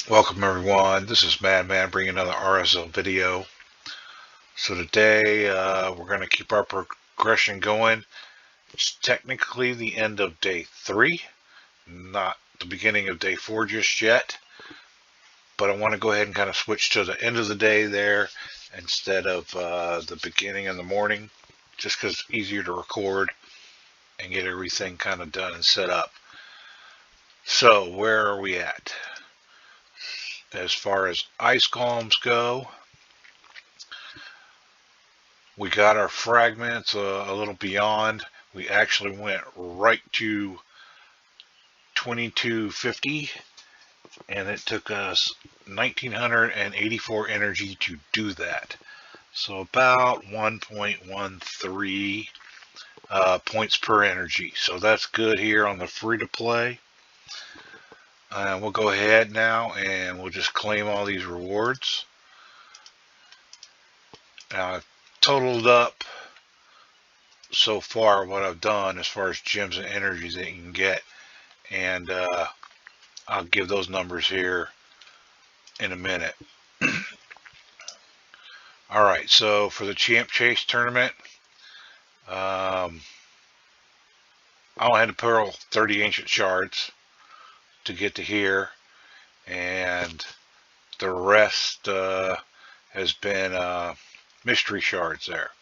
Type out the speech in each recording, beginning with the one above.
Welcome everyone, this is Madman bringing another RSL video. So today we're going to keep our progression going. It's technically the end of day 3, not the beginning of day 4 just yet. But I want to go ahead and kind of switch to the end of the day there instead of the beginning in the morning. Just because it's easier to record and get everything kind of done and set up. So where are we at? As far as ice columns go, we got our fragments a little beyond. We actually went right to 2250, and it took us 1984 energy to do that. So about 1.13 points per energy. So that's good here on the free to play. We'll go ahead now and we'll just claim all these rewards. Now I've totaled up so far what I've done as far as gems and energies that you can get, and I'll give those numbers here in a minute. Alright, so for the Champ Chase tournament, I only had to pearl 30 ancient shards to get to here, and the rest has been mystery shards there.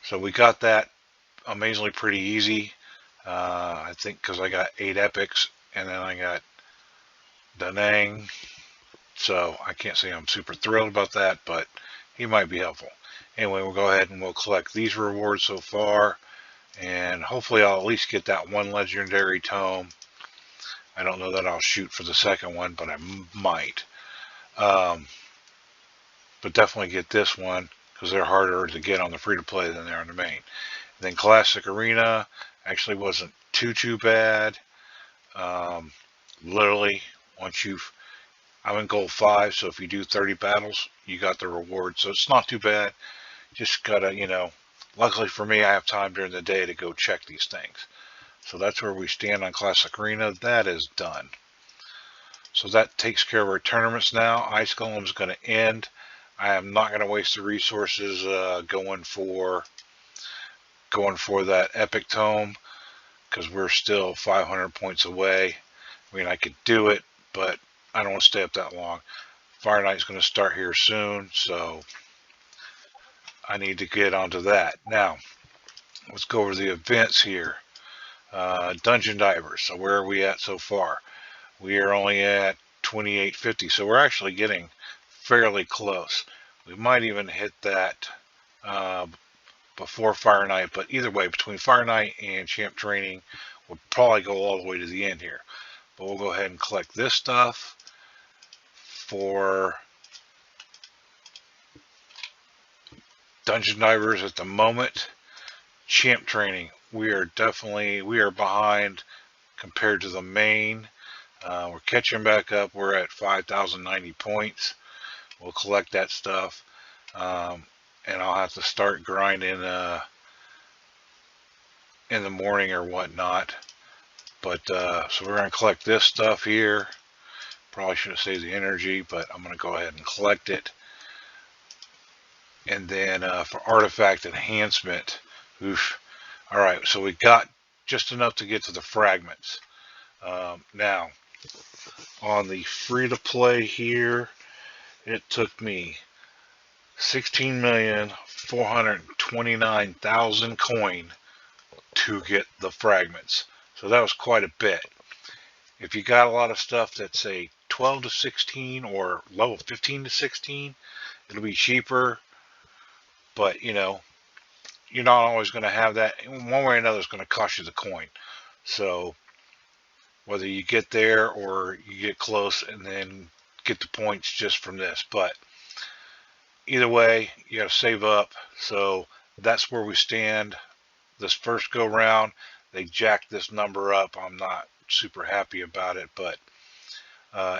So we got that amazingly pretty easy. I think because I got 8 epics and then I got Da Nang. So I can't say I'm super thrilled about that, but he might be helpful. Anyway, we'll go ahead and we'll collect these rewards so far, and hopefully I'll at least get that one legendary tome. I don't know that I'll shoot for the second one, but I might. But definitely get this one because they're harder to get on the free-to-play than they are on the main. And then Classic Arena actually wasn't too bad. Literally, once I'm in gold 5, so if you do 30 battles, you got the reward. So it's not too bad. Just gotta, luckily for me, I have time during the day to go check these things. So that's where we stand on Classic Arena. That is done. So that takes care of our tournaments now. Ice Golem's going to end. I am not going to waste the resources going for that epic tome because we're still 500 points away. I mean, I could do it, but I don't want to stay up that long. Fire Knight's going to start here soon, so I need to get onto that. Now, let's go over the events here. Dungeon Divers. So where are we at so far? We are only at 2850, so we're actually getting fairly close. We might even hit that before Fire Knight, but either way, between Fire Knight and Champ Training, we'll probably go all the way to the end here. But we'll go ahead and collect this stuff for Dungeon Divers at the moment. Champ Training, we are behind compared to the main. We're catching back up. We're at 5,090 points. We'll collect that stuff, and I'll have to start grinding in the morning or whatnot. But so we're going to collect this stuff here. Probably should have saved the energy, but I'm going to go ahead and collect it. And then for artifact enhancement, oof. All right, so we got just enough to get to the fragments. Now, on the free-to-play here, it took me 16,429,000 coin to get the fragments. So that was quite a bit. If you got a lot of stuff that's say 12 to 16 or level 15 to 16, it'll be cheaper. But you're not always going to have that. One way or another, it's going to cost you the coin. So whether you get there or you get close and then get the points just from this, but either way, you got to save up. So that's where we stand this first go round. They jacked this number up. I'm not super happy about it, but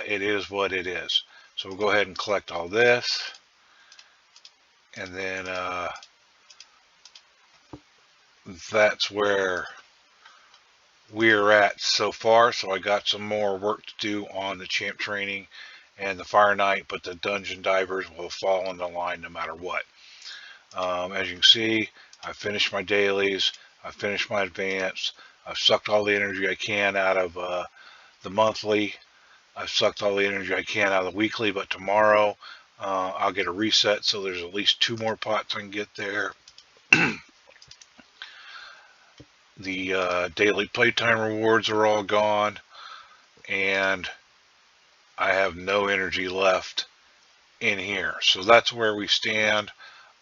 it is what it is. So we'll go ahead and collect all this, and then that's where we're at so far. So I got some more work to do on the champ training and the Fire Knight, but the dungeon divers will fall into line no matter what. As you can see, I finished my dailies, I finished my advance, I've sucked all the energy I can out of the monthly, I've sucked all the energy I can out of the weekly, but tomorrow I'll get a reset, so there's at least 2 more pots I can get there. The daily playtime rewards are all gone, and I have no energy left in here. So that's where we stand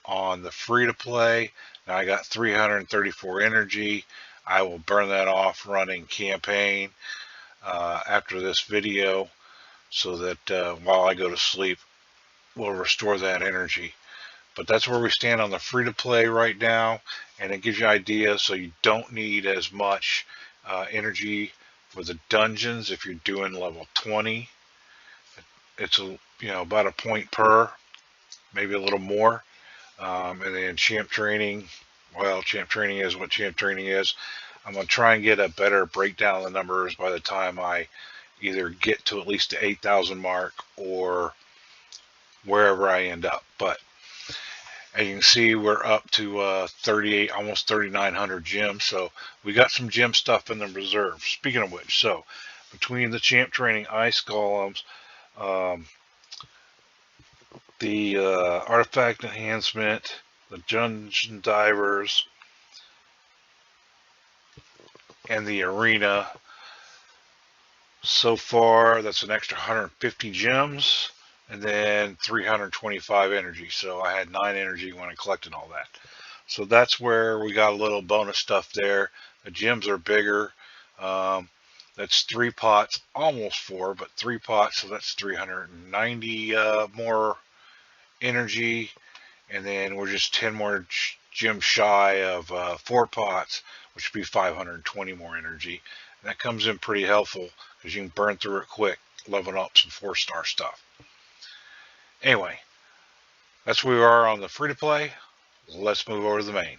on the free to play. Now I got 334 energy. I will burn that off running campaign after this video, so that while I go to sleep, we'll restore that energy. But that's where we stand on the free to play right now, and it gives you ideas. So you don't need as much energy for the dungeons if you're doing level 20. It's about a point per, maybe a little more. And then champ training, well, champ training is what champ training is. I'm going to try and get a better breakdown of the numbers by the time I either get to at least the 8,000 mark or wherever I end up. But as you can see, we're up to 38, almost 3,900 gems. So we got some gem stuff in the reserve. Speaking of which, so between the champ training ice golems, the artifact enhancement, the dungeon divers, and the arena, so far that's an extra 150 gems and then 325 energy. So I had 9 energy when I collected all that. So that's where we got a little bonus stuff there. The gems are bigger. That's 3 pots, almost 4, but 3 pots, so that's 390 more energy, and then we're just 10 more gems shy of 4 pots, which would be 520 more energy. And that comes in pretty helpful because you can burn through it quick, leveling up some 4-star stuff. Anyway, that's where we are on the free to play. Let's move over to the main.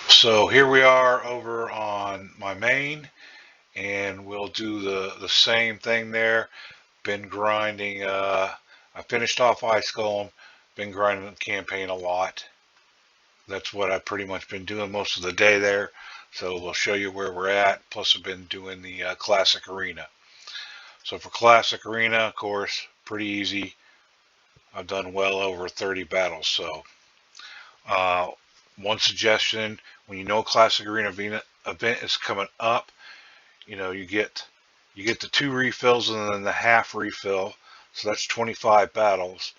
So here we are over on my main, and we'll do the same thing there. Been grinding, I finished off Ice Golem, been grinding the campaign a lot. That's what I've pretty much been doing most of the day there. So we'll show you where we're at. Plus I've been doing the Classic Arena. So for Classic Arena, of course, pretty easy. I've done well over 30 battles. So one suggestion, when you know Classic Arena event is coming up, you get the 2 refills and then the half refill. So that's 25 battles.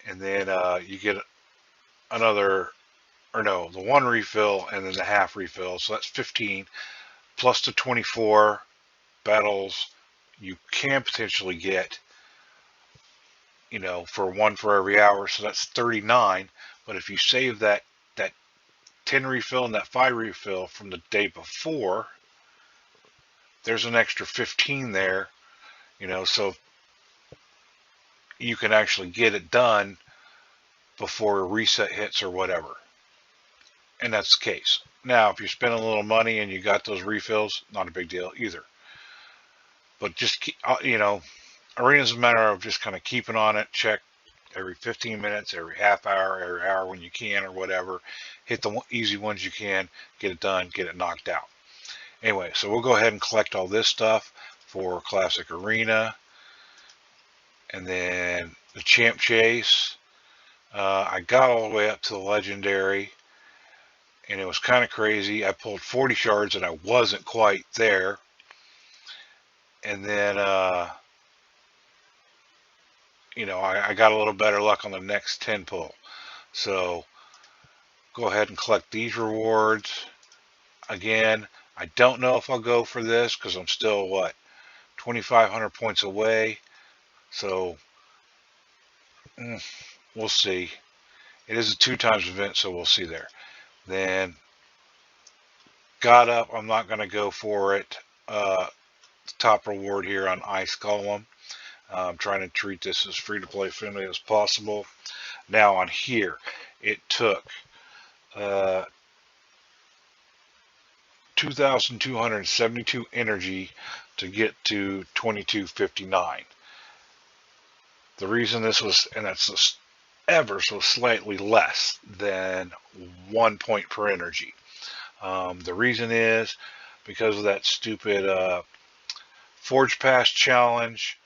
And then you get another, or no, the 1 refill and then the half refill. So that's 15 plus the 24 battles you can potentially get, for 1 for every hour. So that's 39. But if you save that 10 refill and that 5 refill from the day before, there's an extra 15 there, so you can actually get it done before a reset hits or whatever. And that's the case. Now, if you're spending a little money and you got those refills, not a big deal either. But just keep, arena's a matter of just kind of keeping on it. Check every 15 minutes, every half hour, every hour when you can or whatever. Hit the easy ones you can, get it done, get it knocked out. Anyway, so we'll go ahead and collect all this stuff for Classic Arena. And then the Champ Chase. I got all the way up to the Legendary. And it was kind of crazy. I pulled 40 shards and I wasn't quite there. And then, I got a little better luck on the next 10 pull. So go ahead and collect these rewards. Again, I don't know if I'll go for this because I'm still, 2,500 points away. So we'll see. It is a 2 times event, so we'll see there. Then got up. I'm not going to go for it. Top reward here on Ice Golem. I'm trying to treat this as free to play friendly as possible. Now on here, it took 2,272 energy to get to 2259. The reason this was, and that's just ever so slightly less than 1 point per energy. The reason is because of that stupid Forge Pass challenge.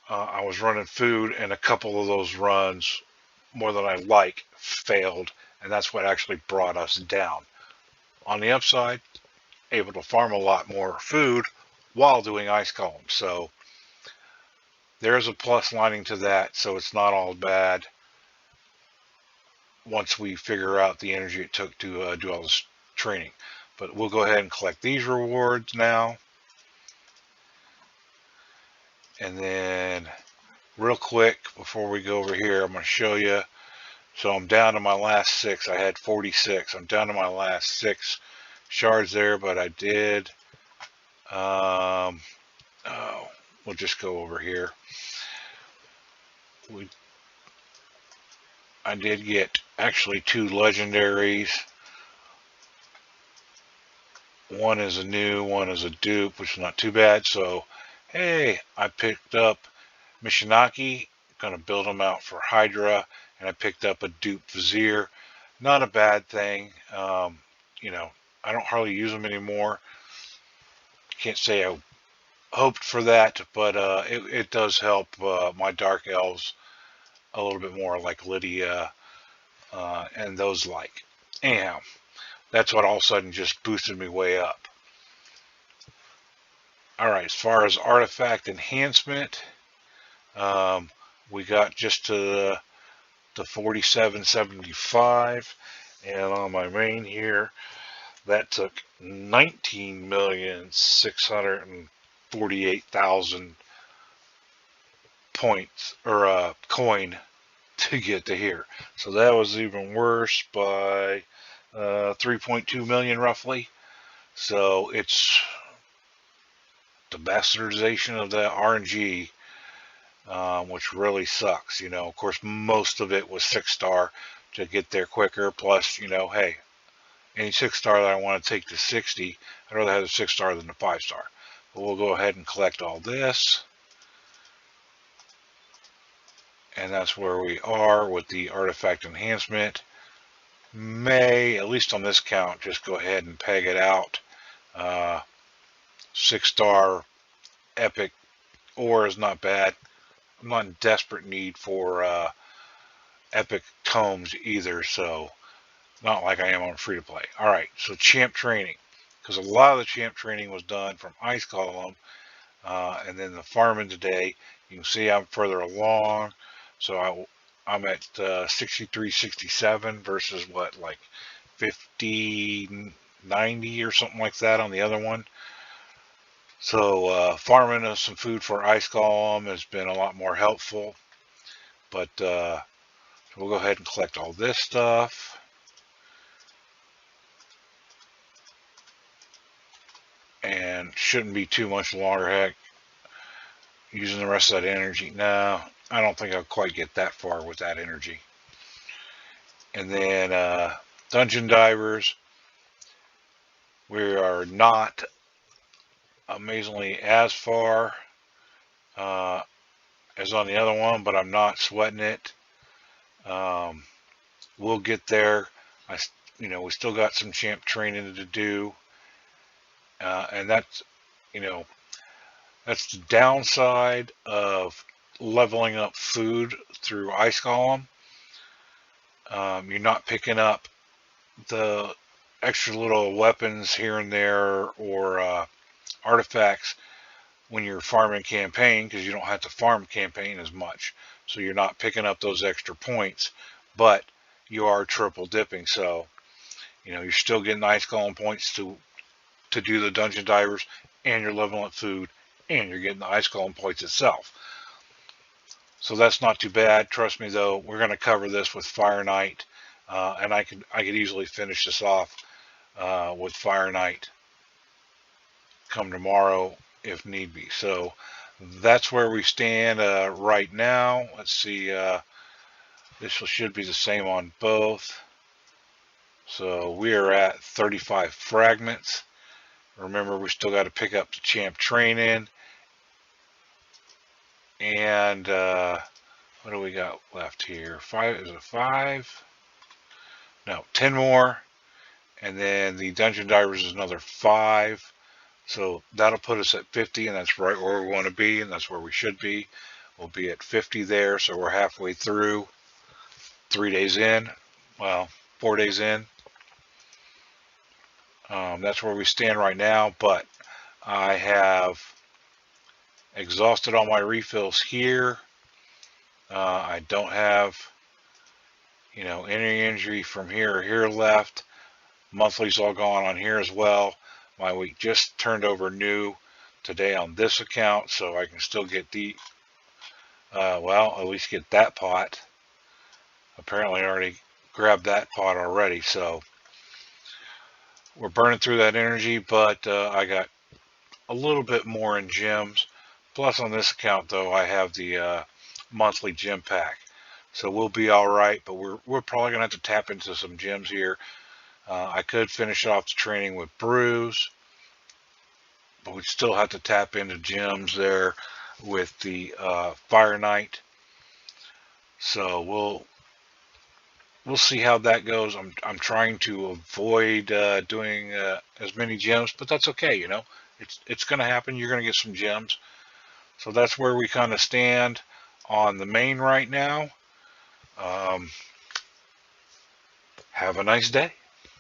I was running food, and a couple of those runs, more than I like, failed, and that's what actually brought us down. On the upside, able to farm a lot more food while doing ice columns. So there's a plus lining to that, so it's not all bad once we figure out the energy it took to do all this training. But we'll go ahead and collect these rewards now. And then real quick, before we go over here, I'm going to show you. So I'm down to my last 6. I had 46. I'm down to my last 6 shards there, but I did, we'll just go over here. I did get actually 2 legendaries. One is a new, one is a dupe, which is not too bad. So, hey, I picked up Mishinaki, gonna build them out for Hydra, and I picked up a dupe Vizier. Not a bad thing. You know, I don't hardly use them anymore. Can't say I hoped for that, but it does help my Dark Elves a little bit more, like Lydia and those like. Anyhow, that's what all of a sudden just boosted me way up. Alright, as far as artifact enhancement, we got just to the 4775, and on my main here, that took 19,648,000 points, or coin, to get to here. So that was even worse by 3.2 million roughly. So it's the bastardization of the RNG, which really sucks. You know, of course, most of it was 6-star to get there quicker. Plus, you know, hey, any 6-star that I want to take to 60, I'd rather have a 6-star than a 5-star. But we'll go ahead and collect all this. And that's where we are with the artifact enhancement. May, at least on this count, just go ahead and peg it out. 6-star epic ore is not bad. I'm not in desperate need for epic tomes either, so not like I am on free to play. Alright, so champ training, because a lot of the champ training was done from Ice Column, and then the farming today. You can see I'm further along, so I'm at 63, 67 versus what, like 50, 90 or something like that on the other one. So farming some food for Ice Golem has been a lot more helpful. But we'll go ahead and collect all this stuff. And shouldn't be too much longer. Heck, using the rest of that energy. No, I don't think I'll quite get that far with that energy. And then dungeon divers. We are not amazingly as far as on the other one, but I'm not sweating it. We'll get there. We still got some champ training to do, and that's, that's the downside of leveling up food through Ice Golem. You're not picking up the extra little weapons here and there, or artifacts when you're farming campaign, because you don't have to farm campaign as much, so you're not picking up those extra points, but you are triple dipping. So you're still getting Ice Golem points to do the dungeon divers, and you're leveling up food, and you're getting the Ice Golem points itself. So that's not too bad. Trust me though, we're going to cover this with Fire Knight, and I could easily finish this off with Fire Knight come tomorrow if need be. So that's where we stand right now. Let's see, this should be the same on both. So we are at 35 fragments. Remember, we still got to pick up the champ training. And what do we got left here? Five, is it 5? No, 10 more. And then the dungeon divers is another 5. So that'll put us at 50, and that's right where we want to be, and that's where we should be. We'll be at 50 there, so we're halfway through. 3 days in. Well, 4 days in. That's where we stand right now, but I have exhausted all my refills here. I don't have, any injury from here or here left. Monthly's all gone on here as well. My week just turned over new today on this account, so I can still get the, at least get that pot. Apparently I already grabbed that pot already, so we're burning through that energy, but I got a little bit more in gems. Plus on this account though, I have the monthly gem pack. So we'll be all right, but we're probably gonna have to tap into some gems here. I could finish off the training with brews, but we'd still have to tap into gems there with the Fire Knight. So we'll see how that goes. I'm trying to avoid doing as many gems, but that's okay. It's going to happen. You're going to get some gems. So that's where we kind of stand on the main right now. Have a nice day.